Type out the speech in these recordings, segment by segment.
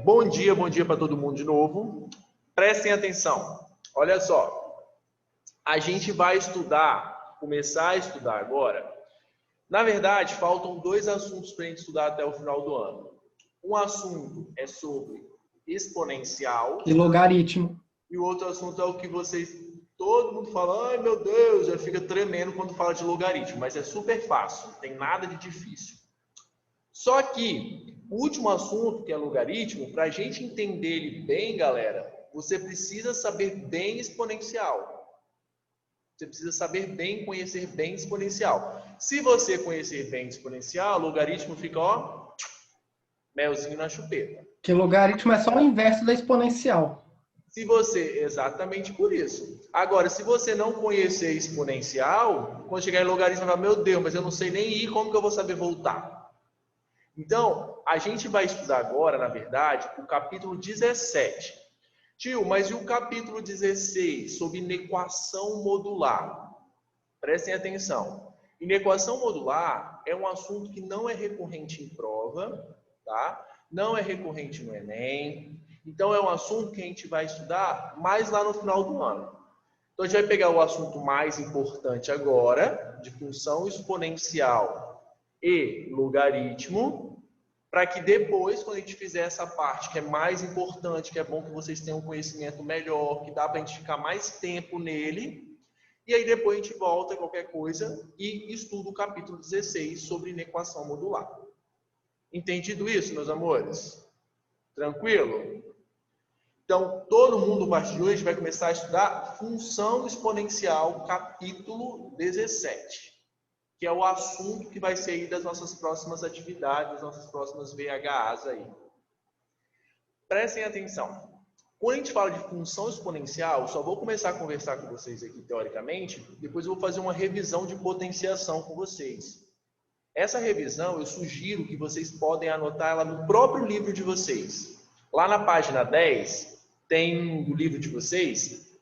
Bom dia para todo mundo de novo. Prestem atenção. Olha só, a gente vai começar a estudar agora. Na verdade, faltam dois assuntos para a gente estudar até o final do ano. Um assunto é sobre exponencial e logaritmo. E o outro assunto é o que todo mundo fala, ai meu Deus, já fica tremendo quando fala de logaritmo, mas é super fácil, não tem nada de difícil. Só que o último assunto, que é logaritmo, para a gente entender ele bem, galera, você precisa saber bem exponencial. Você precisa saber bem, conhecer bem exponencial. Se você conhecer bem exponencial, logaritmo fica, ó, melzinho na chupeta. Que logaritmo é só o inverso da exponencial. Exatamente por isso. Agora, se você não conhecer exponencial, quando chegar em logaritmo, você vai falar, meu Deus, mas eu não sei nem ir, como que eu vou saber voltar? Então, a gente vai estudar agora, na verdade, o capítulo 17. Tio, mas e o capítulo 16, sobre inequação modular? Prestem atenção. Inequação modular é um assunto que não é recorrente em prova, tá? Não é recorrente no Enem. Então, é um assunto que a gente vai estudar mais lá no final do ano. Então, a gente vai pegar o assunto mais importante agora, de função exponencial e logaritmo, para que depois, quando a gente fizer essa parte que é mais importante, que é bom que vocês tenham um conhecimento melhor, que dá para a gente ficar mais tempo nele, e aí depois a gente volta a qualquer coisa e estuda o capítulo 16 sobre inequação modular. Entendido isso, meus amores? Tranquilo? Então, todo mundo, a partir de hoje, vai começar a estudar função exponencial, capítulo 17, que é o assunto que vai ser aí das nossas próximas atividades, das nossas próximas VHAs aí. Prestem atenção. Quando a gente fala de função exponencial, só vou começar a conversar com vocês aqui teoricamente, depois eu vou fazer uma revisão de potenciação com vocês. Essa revisão, eu sugiro que vocês podem anotar ela no próprio livro de vocês. Lá na página 10, do livro de vocês,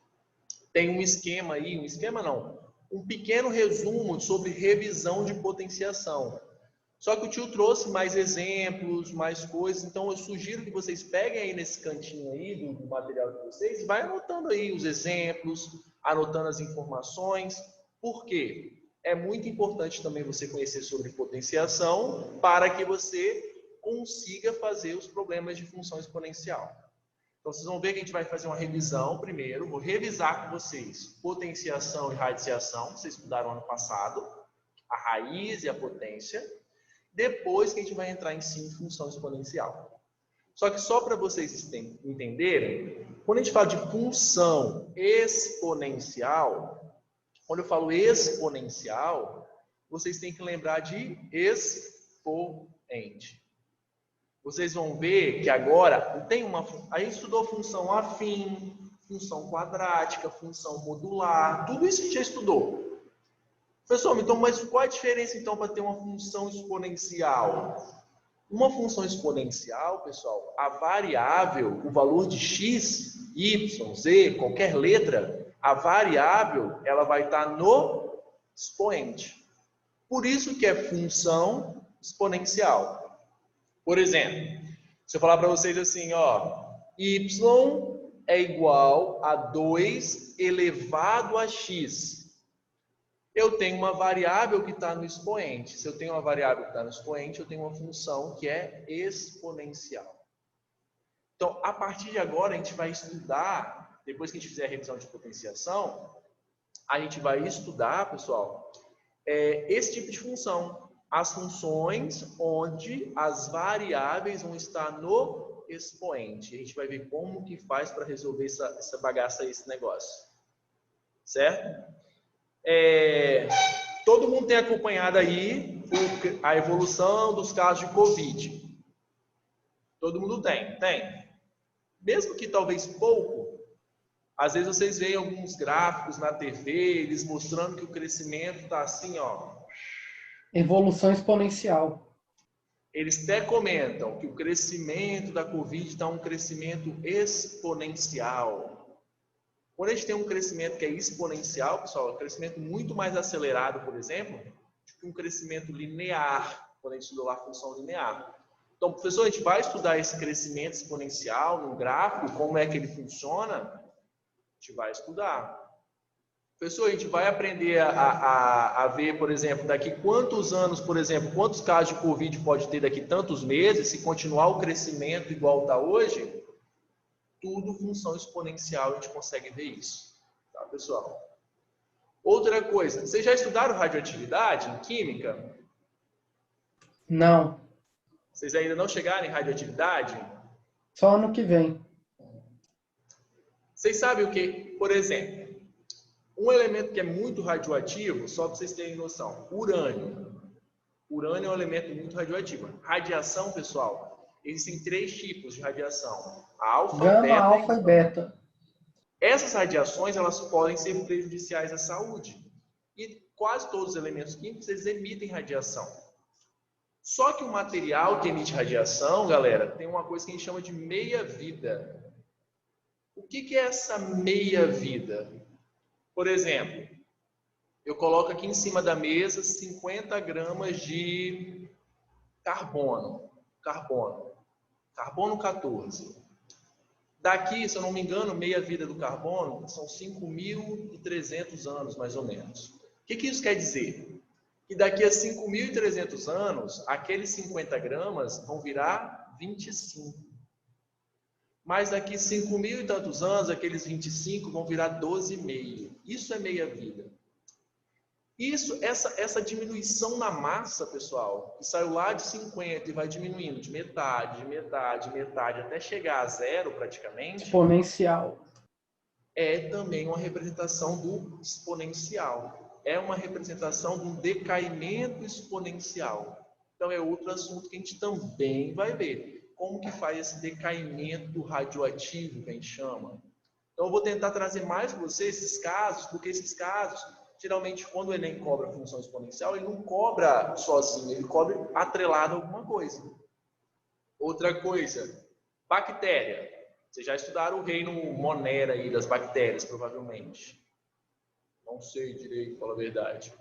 tem um esquema aí, um pequeno resumo sobre revisão de potenciação. Só que o tio trouxe mais exemplos, mais coisas, então eu sugiro que vocês peguem aí nesse cantinho aí do material de vocês e vai anotando aí os exemplos, anotando as informações. Por quê? É muito importante também você conhecer sobre potenciação para que você consiga fazer os problemas de função exponencial. Então, vocês vão ver que a gente vai fazer uma revisão primeiro. Vou revisar com vocês potenciação e radiciação, que vocês estudaram ano passado, a raiz e a potência. Depois que a gente vai entrar em função exponencial. Só que só para vocês entenderem, quando a gente fala de função exponencial, quando eu falo exponencial, vocês têm que lembrar de expoente. Vocês vão ver que agora a gente estudou função afim, função quadrática, função modular, tudo isso a gente já estudou. Pessoal, então, mas qual a diferença então para ter uma função exponencial? Uma função exponencial, pessoal, a variável, o valor de x, y, z, qualquer letra, a variável, ela vai estar no expoente. Por isso que é função exponencial. Por exemplo, se eu falar para vocês assim, ó, y é igual a 2 elevado a x. Eu tenho uma variável que está no expoente. Se eu tenho uma variável que está no expoente, eu tenho uma função que é exponencial. Então, a partir de agora, a gente vai estudar, depois que a gente fizer a revisão de potenciação, a gente vai estudar, pessoal, esse tipo de função. As funções onde as variáveis vão estar no expoente. A gente vai ver como que faz para resolver essa bagaça, esse negócio. Certo? Todo mundo tem acompanhado aí a evolução dos casos de Covid. Todo mundo tem. Mesmo que talvez pouco, às vezes vocês veem alguns gráficos na TV, eles mostrando que o crescimento está assim, ó. Evolução exponencial. Eles até comentam que o crescimento da Covid está um crescimento exponencial. Quando a gente tem um crescimento que é exponencial, pessoal, é um crescimento muito mais acelerado, por exemplo, do que um crescimento linear, quando a gente estudou lá a função linear. Então, professor, a gente vai estudar esse crescimento exponencial no gráfico, como é que ele funciona? A gente vai estudar. Professor, a gente vai aprender a ver, por exemplo, daqui quantos anos, por exemplo, quantos casos de Covid pode ter daqui tantos meses, se continuar o crescimento igual está hoje? Tudo função exponencial, a gente consegue ver isso. Tá, pessoal? Outra coisa, vocês já estudaram radioatividade em química? Não. Vocês ainda não chegaram em radioatividade? Só ano que vem. Vocês sabem o que? Por exemplo, um elemento que é muito radioativo, só para vocês terem noção, urânio. Urânio é um elemento muito radioativo. Radiação, pessoal, existem 3 tipos de radiação: alfa, Gama, beta alfa e beta. Essas radiações, elas podem ser prejudiciais à saúde. E quase todos os elementos químicos, eles emitem radiação. Só que o material que emite radiação, galera, tem uma coisa que a gente chama de meia-vida. O que é essa meia-vida? Por exemplo, eu coloco aqui em cima da mesa 50 gramas de carbono. Carbono 14. Daqui, se eu não me engano, meia-vida do carbono são 5.300 anos, mais ou menos. O que isso quer dizer? Que daqui a 5.300 anos, aqueles 50 gramas vão virar 25. Mas daqui a 5.000 e tantos anos, aqueles 25 vão virar 12,5. Isso é meia-vida. Essa diminuição na massa, pessoal, que saiu lá de 50 e vai diminuindo de metade, até chegar a zero praticamente, exponencial, é também uma representação do exponencial. É uma representação de um decaimento exponencial. Então é outro assunto que a gente também vai ver. Como que faz esse decaimento radioativo, que a gente chama. Então eu vou tentar trazer mais para vocês esses casos, porque esses casos, geralmente, quando o Enem cobra função exponencial, ele não cobra sozinho, ele cobra atrelado a alguma coisa. Outra coisa, bactéria. Vocês já estudaram o reino Monera aí das bactérias, provavelmente. Não sei direito, fala a verdade.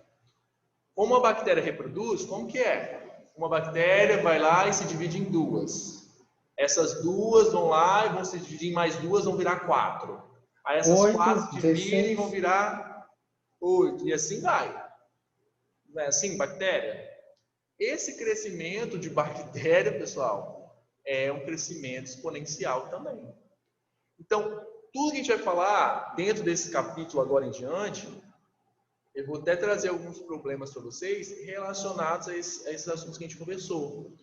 Como a bactéria reproduz, como que é? Uma bactéria vai lá e se divide em 2. Essas 2 vão lá e vão se dividir em mais 2, vão virar 4. Aí essas 8, 4 se dividem 16. e vão virar 8, e assim vai. Não é assim, bactéria? Esse crescimento de bactéria, pessoal, é um crescimento exponencial também. Então, tudo que a gente vai falar dentro desse capítulo agora em diante, eu vou até trazer alguns problemas para vocês relacionados a esses assuntos que a gente conversou.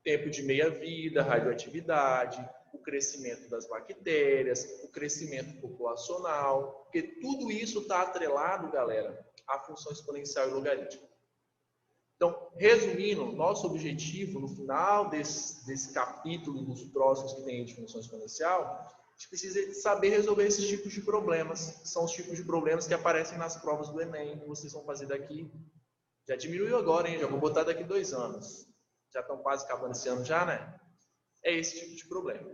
Tempo de meia-vida, radioatividade, o crescimento das bactérias, o crescimento populacional, porque tudo isso está atrelado, galera, à função exponencial e logarítmica. Então, resumindo, nosso objetivo no final desse capítulo, dos próximos que tem de função exponencial, a gente precisa saber resolver esses tipos de problemas, que são os tipos de problemas que aparecem nas provas do Enem, que vocês vão fazer daqui. Já diminuiu agora, hein? Já vou botar daqui 2 anos. Já estão quase acabando esse ano já, né? É esse tipo de problema.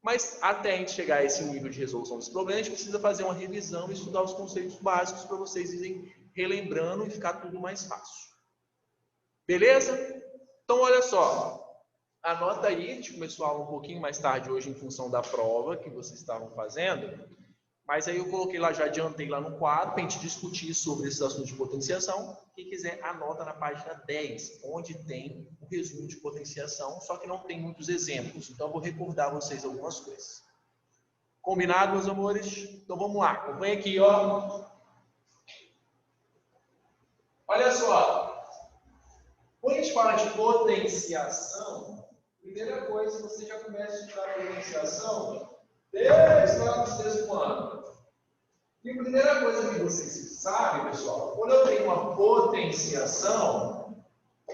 Mas até a gente chegar a esse nível de resolução dos problemas, a gente precisa fazer uma revisão e estudar os conceitos básicos para vocês irem relembrando e ficar tudo mais fácil. Beleza? Então, olha só. Anota aí, a gente começou a aula um pouquinho mais tarde hoje em função da prova que vocês estavam fazendo. Mas aí eu coloquei lá, já adiantei lá no quadro, para a gente discutir sobre esses assuntos de potenciação. Quem quiser, anota na página 10, onde tem o resumo de potenciação, só que não tem muitos exemplos. Então, eu vou recordar vocês algumas coisas. Combinado, meus amores? Então, vamos lá. Acompanha aqui, ó. Olha só. Quando a gente fala de potenciação, a primeira coisa, você já começa a estudar potenciação desde lá do 6º ano. E a primeira coisa que vocês sabem, pessoal, quando eu tenho uma potenciação,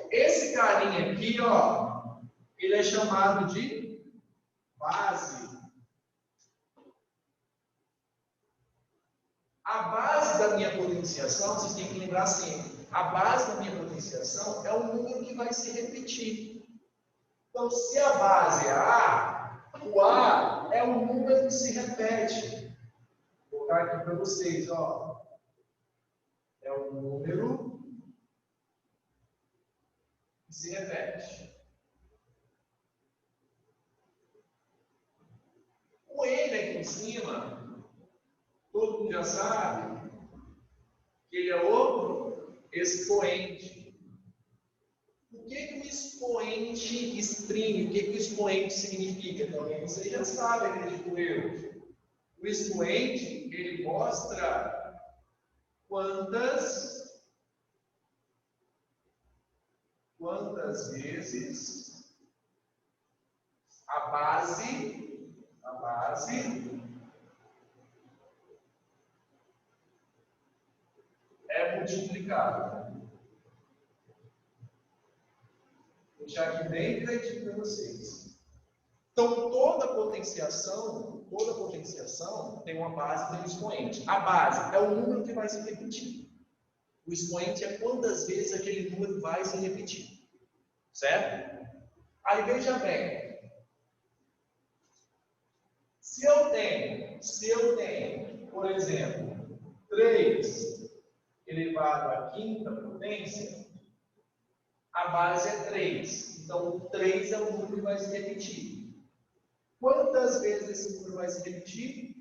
esse carinha aqui, ó, ele é chamado de base. A base da minha potenciação, vocês têm que lembrar sempre, a base da minha potenciação é um número que vai se repetir. Então, se a base é A, o A é um número que se repete. Vou colocar aqui para vocês, ó. É um número que se repete. em cima, todo mundo já sabe que ele é o expoente. O que o expoente exprime? O que o expoente significa? Também vocês já sabem, acredito eu. O expoente, ele mostra quantas vezes a base é multiplicada. Vou deixar aqui bem direitinho para vocês. Então, toda potenciação tem uma base e tem um expoente. A base é o número que vai se repetir. O expoente é quantas vezes aquele número vai se repetir. Certo? Aí veja bem. Se eu tenho, por exemplo, 3 elevado à quinta potência, a base é 3. Então, 3 é o número que vai se repetir. Quantas vezes esse número vai se repetir?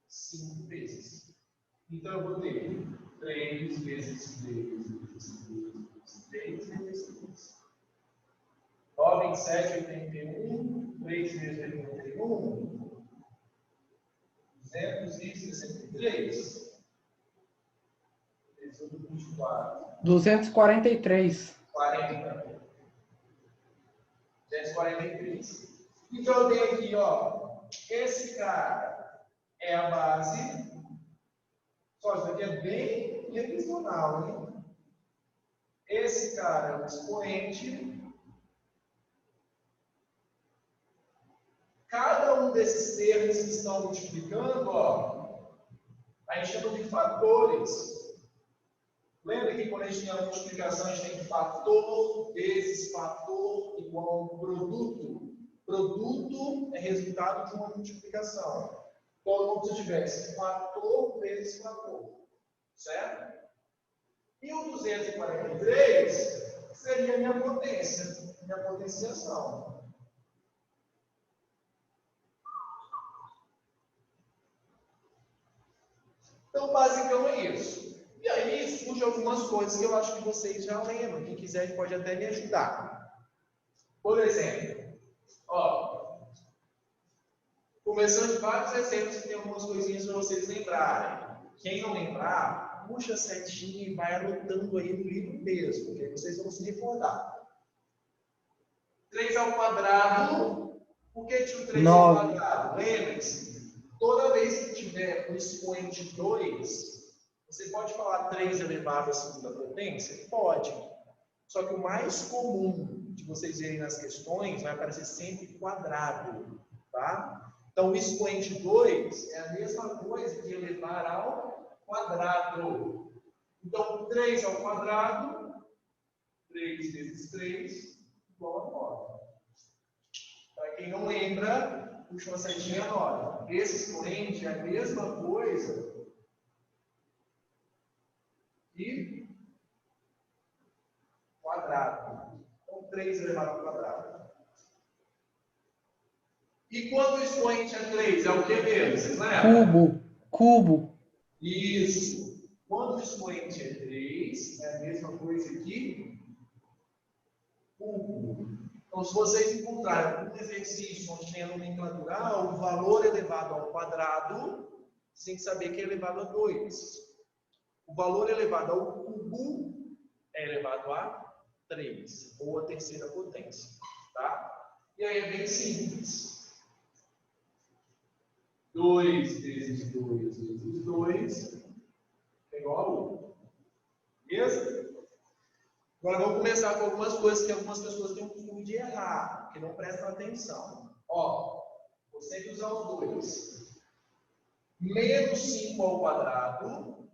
5 vezes. Então, eu vou ter 3 vezes 3 vezes 3. 9, 7, 81. 3 vezes 81. 263. 243. 40. 243. Então eu tenho aqui, ó, esse cara é a base. Só isso aqui é bem revisional, hein? Esse cara é o expoente. Cada um desses termos que estão multiplicando, ó, a gente chama de fatores. Lembra que quando a gente tem a multiplicação, a gente tem fator vezes fator igual a produto. Produto é resultado de uma multiplicação. Como se eu tivesse fator vezes fator. Certo? E o 243 seria a minha potência, minha potenciação. Então, basicamente é isso. E aí surgem algumas coisas que eu acho que vocês já lembram. Quem quiser pode até me ajudar. Por exemplo, ó, começando de vários exemplos que tem algumas coisinhas para vocês lembrarem. Quem não lembrar, puxa a setinha e vai anotando aí no livro mesmo, porque aí vocês vão se recordar. 3 ao quadrado. Por que tinha o 3 ao quadrado? Lembre-se, toda vez que tiver o expoente 2, você pode falar 3 elevado à segunda potência? Pode. Só que o mais comum de vocês verem nas questões vai aparecer sempre quadrado. Tá? Então, o expoente 2 é a mesma coisa que elevar ao quadrado. Então, 3 ao quadrado, 3 vezes 3, igual a 9. Para quem não lembra, puxa uma setinha e anota. Esse expoente é a mesma coisa e quadrado. Então, 3 elevado ao quadrado. E quando o expoente é 3, é o que mesmo? Vocês lembram? Cubo. Isso. Quando o expoente é 3, é a mesma coisa que cubo. Então, se vocês encontrarem um exercício onde tem a nomenclatura, o valor elevado ao quadrado, você tem que saber que é elevado a 2. O valor elevado ao cubo é elevado a 3, ou a terceira potência. Tá? E aí é bem simples. 2 vezes 2 vezes 2 é igual a 1. Beleza? Agora vamos começar com algumas coisas que algumas pessoas têm o costume de errar, que não prestam atenção. Ó, você que usar o 2. Menos 5 ao quadrado,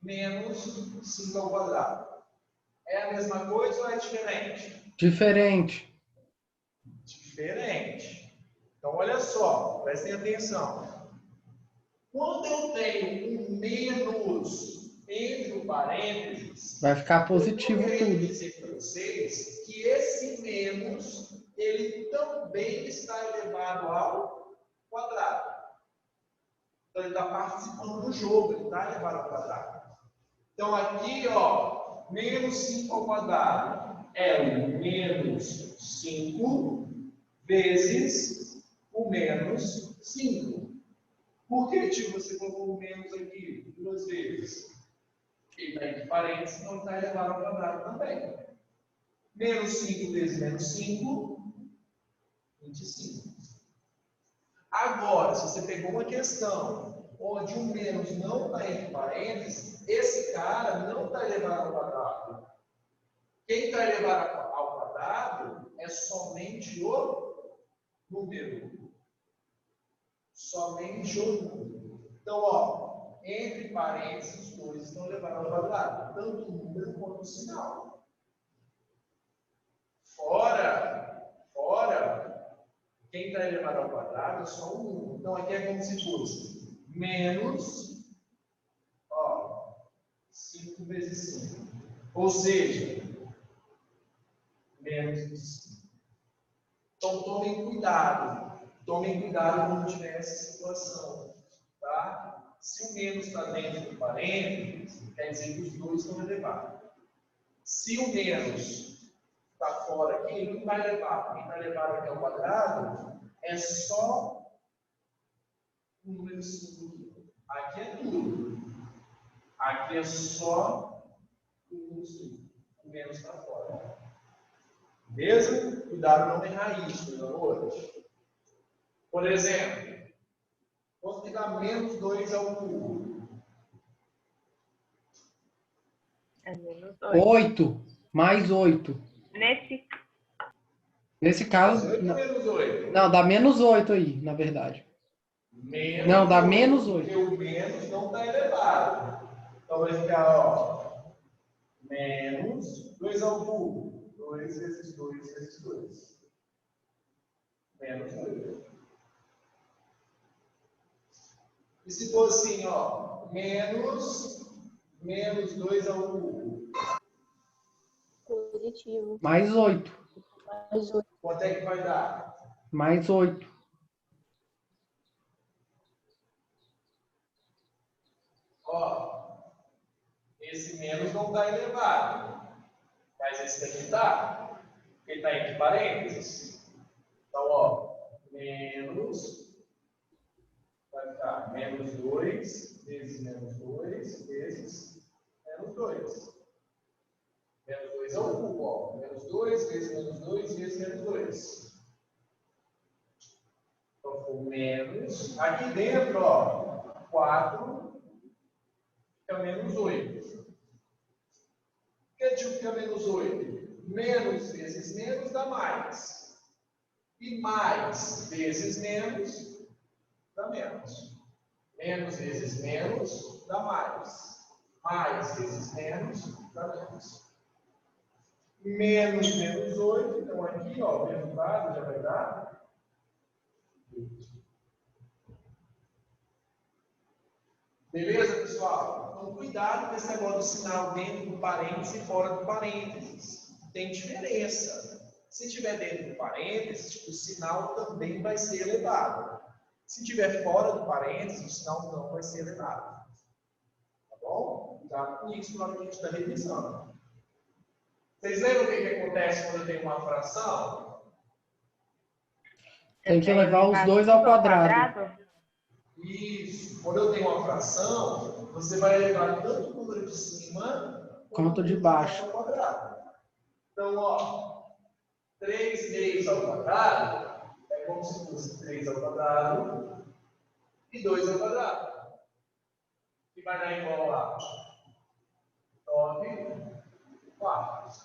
menos 5 ao quadrado. É a mesma coisa ou é diferente? Diferente. Diferente. Então, olha só, prestem atenção. Quando eu tenho um menos entre o parênteses, vai ficar positivo eu quero tudo. dizer para vocês que esse menos, ele também está elevado ao quadrado. Então, ele está participando do jogo, ele está elevado ao quadrado. Então, aqui, ó, menos 5 ao quadrado é o menos 5 vezes o menos 5. Por que, tio, você colocou o menos aqui 2 vezes? Ele está entre parênteses, então está elevado ao quadrado também. Menos 5 vezes menos 5, 25. Agora, se você pegou uma questão onde o menos não está entre parênteses, esse cara não está elevado ao quadrado. Quem está elevado ao quadrado é somente o número. Somente o número. Então, ó, entre parênteses, os dois estão elevados ao quadrado, tanto o número quanto o sinal. Fora, quem está elevado ao quadrado é só o número. Então, aqui é como se fosse menos, ó, 5 vezes 5. Ou seja, menos 5. Então, tomem cuidado. Tomem cuidado quando tiver essa situação. Tá? Se o menos está dentro do parênteses, quer dizer que os dois estão elevados. Se o menos está fora aqui, ele não vai levar. Quem vai levar aqui ao quadrado é só o número 5. Aqui é tudo. Aqui é só o número 5. O menos está fora. Beleza? Cuidado não errar isso, meus amores. Por exemplo, quanto que dá menos 2 ao cubo? É menos 8. 8 mais 8. Nesse caso. 8 ou menos 8? Não, dá menos 8 aí, na verdade. Menos Não, dá 8, menos 8. porque o menos não está elevado. Então vai ficar, ó, menos 2 ao cubo. 2 vezes 2 vezes 2. Menos 8. E se for assim, ó, menos 2 ao cubo? Positivo. Mais 8. Mais 8. Quanto é que vai dar? Mais 8. Ó, esse menos não está elevado, mas esse daqui está. Ele está entre parênteses. Então, ó, menos, vai ficar menos 2 vezes menos 2 vezes menos 2. Menos 2 é o cubo, ó. Menos 2 vezes menos 2 vezes menos 2. Então, foi menos. Aqui dentro, ó, 4 fica menos 8. Por que tipo fica menos 8? Menos vezes menos dá mais. E mais vezes menos dá menos. Menos vezes menos dá mais. Mais vezes menos dá menos. Menos menos 8, então aqui, ó, o resultado já vai dar 8. Beleza, pessoal? Então, cuidado com esse negócio do sinal dentro do parênteses e fora do parênteses. Tem diferença. Se tiver dentro do parênteses, o sinal também vai ser elevado. Se tiver fora do parênteses, o sinal não vai ser elevado. Tá bom? Cuidado com isso na hora que a gente está revisando. Vocês lembram o que acontece quando eu tenho uma fração? Tem que levar os dois ao quadrado. Isso. Quando eu tenho uma fração, você vai levar tanto o número de cima Quanto de baixo. ao quadrado. Então, ó, 3 meios ao quadrado é como se fosse 3 ao quadrado e 2 ao quadrado. Que vai dar igual a 9 quartos.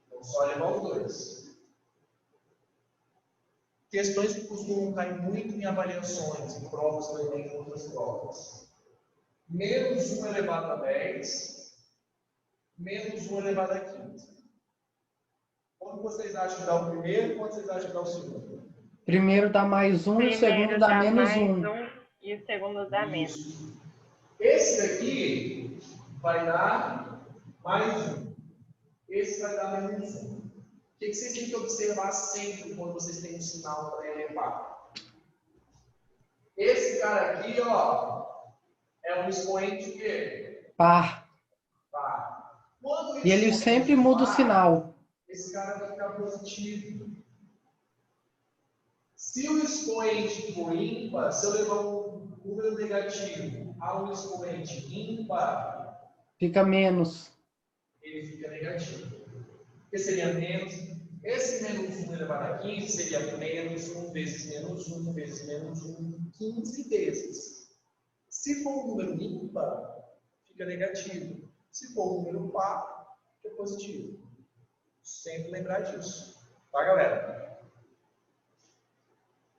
Então, só levar os dois. Questões que costumam cair muito em avaliações, em provas também, em outras provas. Menos 1 elevado a 10, menos 1 elevado a 15. Quando vocês acham que dá o primeiro, quando vocês acham que dá o segundo? Primeiro dá mais 1 e o segundo dá menos 1. E o segundo dá menos. Isso. Esse daqui vai dar mais 1. Esse vai dar menos 1. O que vocês têm que observar sempre quando vocês têm um sinal para elevar? Esse cara aqui, ó, é um expoente o quê? Par. Par. Quando E ele sempre muda o sinal. Esse cara vai ficar positivo. Se o expoente for ímpar, se eu levar um número negativo a um expoente ímpar, Fica menos. ele fica negativo. Que seria menos. Esse menos 1 elevado a 15 seria menos 1 vezes menos 1 vezes menos 1, 15 vezes. Se for um número ímpar, fica negativo. Se for um número par, fica positivo. Sempre lembrar disso. Tá, galera?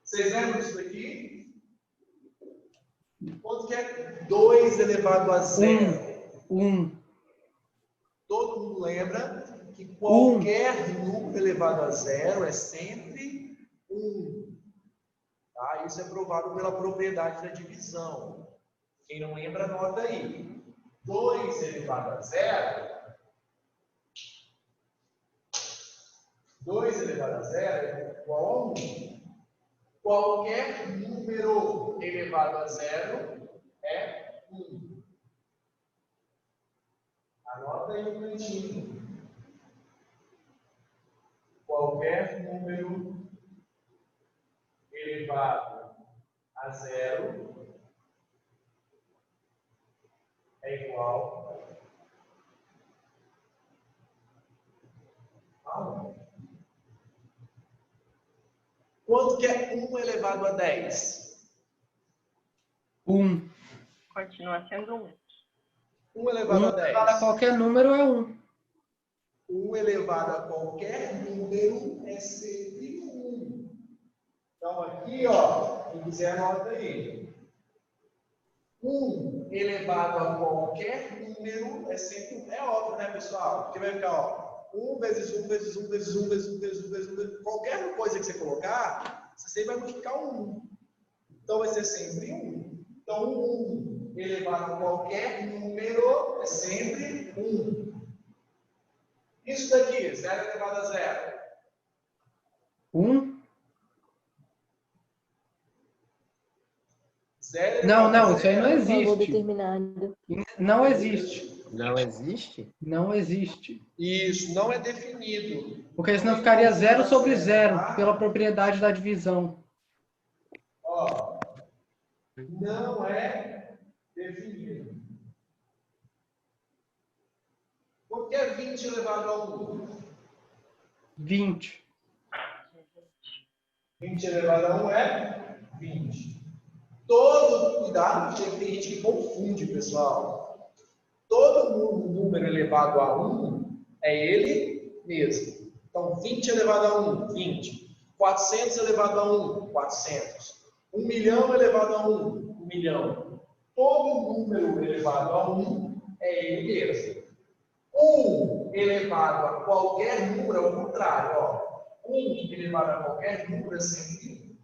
Vocês lembram disso aqui? Quanto que é 2 elevado a 0? 1. Todo mundo lembra que qualquer número elevado a 0 é sempre 1. Tá? Isso é provado pela propriedade da divisão. Quem não lembra, anota aí. 2 elevado a 0. 2 elevado a 0 é igual a 1. Qualquer número elevado a 0 é 1. Anota aí um cantinho. Qualquer número elevado a 0 é igual a 1. Quanto que é 1 elevado a 10? 1. Continua sendo 1. 1 elevado a 10. Elevado a qualquer número é 1. 1 elevado a qualquer número é sempre 1. Então, aqui, ó, quem quiser anota aí. 1 elevado a qualquer número é sempre 1. É óbvio, né, pessoal? Porque vai ficar, ó, 1 vezes 1 vezes 1 vezes 1 vezes 1 vezes 1 vezes 1 vezes 1. Qualquer coisa que você colocar, você sempre vai multiplicar 1. Então, vai ser sempre 1. Então, 1 elevado a qualquer número é sempre 1. Isso daqui, 0 elevado a 0. 1? 0 Não, elevado a não, isso aí não 0. existe. Valor determinado. Não existe. Não existe? Não existe. Isso, não é definido. Porque senão ficaria 0 sobre 0, pela propriedade da divisão. Ó, não é definido. Quanto que é 20 elevado a 1? 20. 20 elevado a 1 é 20. Todo cuidado, porque tem gente que confunde, pessoal. Todo número elevado a 1 é ele mesmo. Então, 20 elevado a 1, 20. 400 elevado a 1, 400. 1 milhão elevado a 1, 1 milhão. Todo número elevado a 1 é ele mesmo. 1 elevado a qualquer número é o contrário, ó. 1 elevado a qualquer número é sempre 1.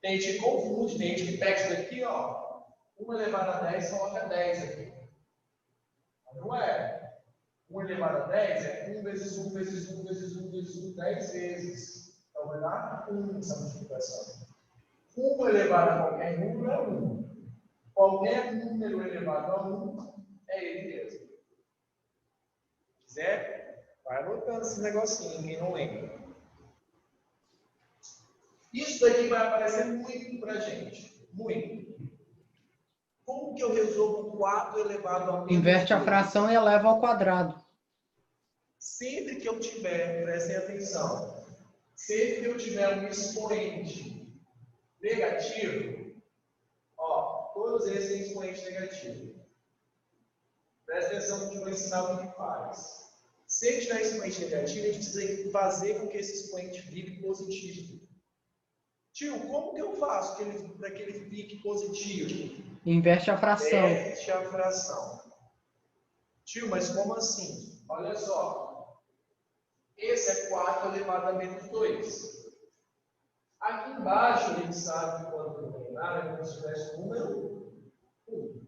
Tem gente que confunde, tem gente que pega isso daqui, ó. 1 elevado a 10, coloca 10 aqui. Mas não é. 1 elevado a 10 é 1 vezes 1 vezes 1 vezes 1 vezes 1, 10 vezes. Então vai dar 1 essa multiplicação. 1 elevado a qualquer número é 1. Qualquer número elevado a 1 é ele mesmo. Se quiser, vai anotando esse negocinho, quem não lembra. Isso daqui vai aparecer muito pra gente. Muito. Como que eu resolvo 4 elevado a menos 2? Inverte a fração e eleva ao quadrado. Sempre que eu tiver, prestem atenção, sempre que eu tiver um expoente negativo, ó, todos esses têm expoente negativo. Presta atenção no que eu vou ensinar o que faz. Se tiver expoente negativo, a gente precisa fazer com que esse expoente fique positivo. Tio, como que eu faço para que ele fique positivo? Inverte a fração. Inverte a fração. Tio, mas como assim? Olha só. Esse é 4 elevado a menos 2. Aqui embaixo, a gente sabe que quando não tem nada, é como se tivesse o número 1.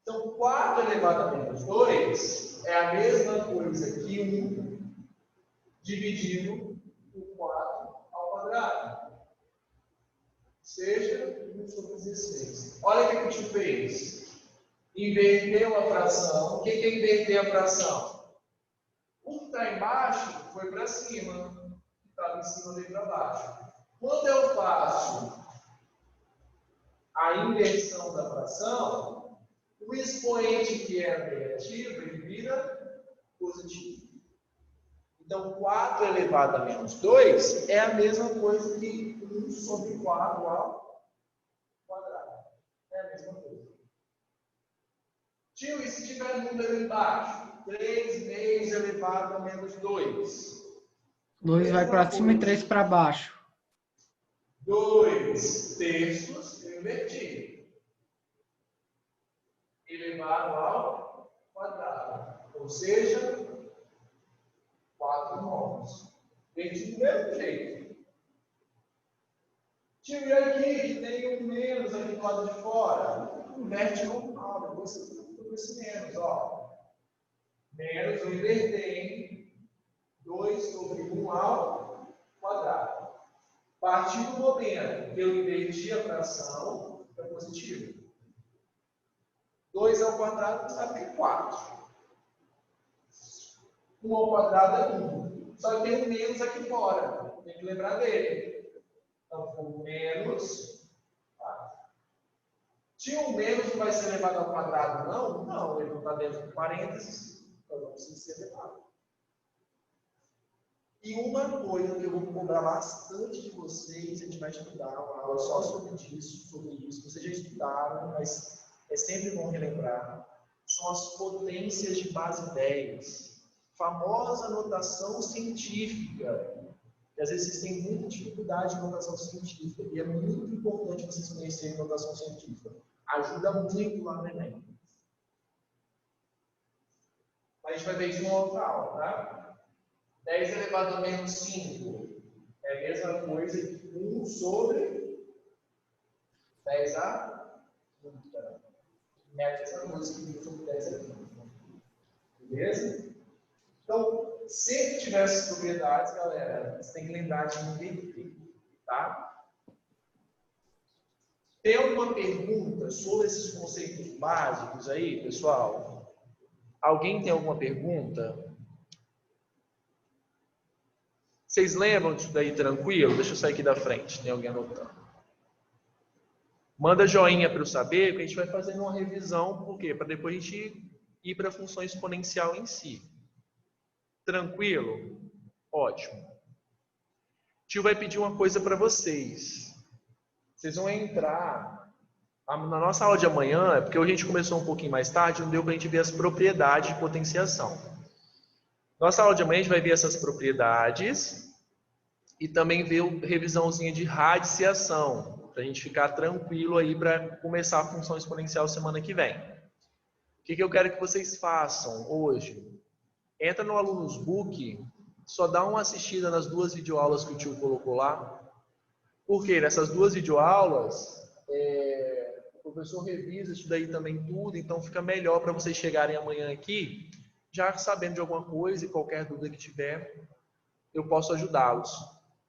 Então, 4 elevado a menos 2 é a mesma coisa que 1 dividido por 4 ao quadrado. seja 1 sobre 16. Olha o que a gente fez. Inverteu a fração. O que é inverter a fração? O que está embaixo foi para cima. O que estava em cima veio para baixo. Quando eu faço a inversão da fração, o expoente que era negativo, ele vira positivo. Então, 4 elevado a menos 2 é a mesma coisa que 1 sobre 4 ao quadrado. É a mesma coisa. Tio, e se tiver número embaixo? 3 meios elevado a menos 2. 2 vai para cima e 3 para baixo. 2 terços, eu inverti. Elevado ao quadrado. Ou seja, 4 nonos. Inverti do mesmo jeito. Tio, e aqui que tem um menos aqui do lado de fora? Inverte normal, depois você fica com esse menos, ó. Menos, eu invertei em 2 sobre 1 ao quadrado. A partir do momento que eu inverti a fração, fica positivo. 2 ao quadrado, você sabe que é 4. 1 ao quadrado é 1. Só que tem um menos aqui fora. Tem que lembrar dele. Então, ficou menos 4. Tinha um menos que vai ser elevado ao quadrado, não? Não, ele não está dentro de parênteses. Então, não precisa ser elevado. E uma coisa que eu vou cobrar bastante de vocês, a gente vai estudar uma aula só sobre isso. Vocês já estudaram, mas é sempre bom relembrar. São as potências de base 10. Famosa notação científica. E às vezes vocês têm muita dificuldade em notação científica. E é muito importante vocês conhecerem notação científica. Ajuda muito lá no Enem. A gente vai ver isso em uma outra aula, tá? 10 elevado a menos 5 é a mesma coisa que 1 sobre 10 a 30. Mete essa música que 1 sobre 10 a 30. Beleza? Então, sempre tiver essas propriedades, galera, você tem que lembrar de inverter, tá? Tem alguma pergunta sobre esses conceitos básicos aí, pessoal? Alguém tem alguma pergunta? Vocês lembram disso daí tranquilo? Deixa eu sair aqui da frente, tem alguém anotando. Manda joinha para eu saber, que a gente vai fazendo uma revisão, por quê? Para depois a gente ir para a função exponencial em si. Tranquilo? Ótimo. O tio vai pedir uma coisa para vocês. Vocês vão entrar na nossa aula de amanhã, porque hoje a gente começou um pouquinho mais tarde, não deu para a gente ver as propriedades de potenciação. Nossa aula de amanhã a gente vai ver essas propriedades e também ver a revisãozinha de radiciação, para a gente ficar tranquilo aí para começar a função exponencial semana que vem. O que eu quero que vocês façam hoje? Entra no Alunos Book, só dá uma assistida nas 2 videoaulas que o tio colocou lá. Porque nessas 2 videoaulas, o professor revisa isso daí também tudo, então fica melhor para vocês chegarem amanhã aqui, já sabendo de alguma coisa e qualquer dúvida que tiver, eu posso ajudá-los,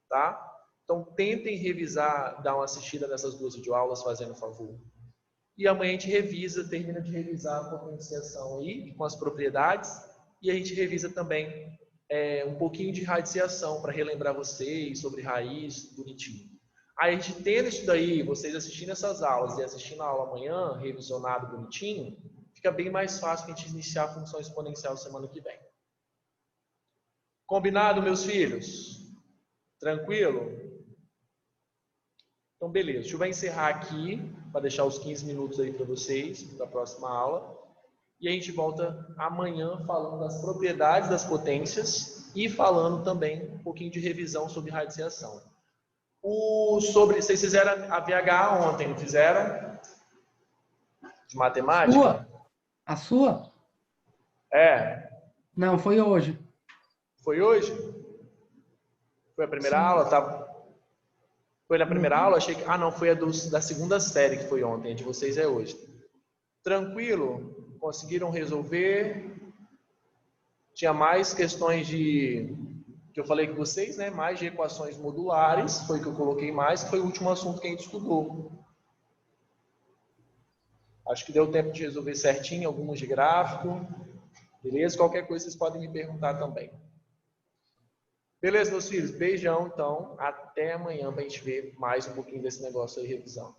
tá? Então tentem revisar, dar uma assistida nessas 2 videoaulas, fazendo um favor. E amanhã a gente revisa, termina de revisar a potenciação aí, com as propriedades, e a gente revisa também um pouquinho de radiciação, para relembrar vocês sobre raiz, bonitinho. Aí a gente tendo isso daí, vocês assistindo essas aulas e assistindo a aula amanhã, revisionado bonitinho, fica bem mais fácil para a gente iniciar a função exponencial semana que vem. Combinado, meus filhos? Tranquilo? Então, beleza. Deixa eu encerrar aqui, para deixar os 15 minutos aí para vocês, para a próxima aula. E a gente volta amanhã falando das propriedades das potências e falando também um pouquinho de revisão sobre radiciação. Vocês fizeram a VH ontem, não fizeram? De matemática? A sua? É. Não, foi hoje. Foi hoje? Foi a primeira aula? Tá? Foi na primeira aula? Achei que... Ah, não, foi a da segunda série que foi ontem. A de vocês é hoje. Tranquilo? Conseguiram resolver? Tinha mais questões de que eu falei com vocês, né? Mais de equações modulares, foi o que eu coloquei mais, que foi o último assunto que a gente estudou. Acho que deu tempo de resolver certinho, alguns de gráfico. Beleza? Qualquer coisa vocês podem me perguntar também. Beleza, meus filhos? Beijão, então. Até amanhã para a gente ver mais um pouquinho desse negócio aí, revisão.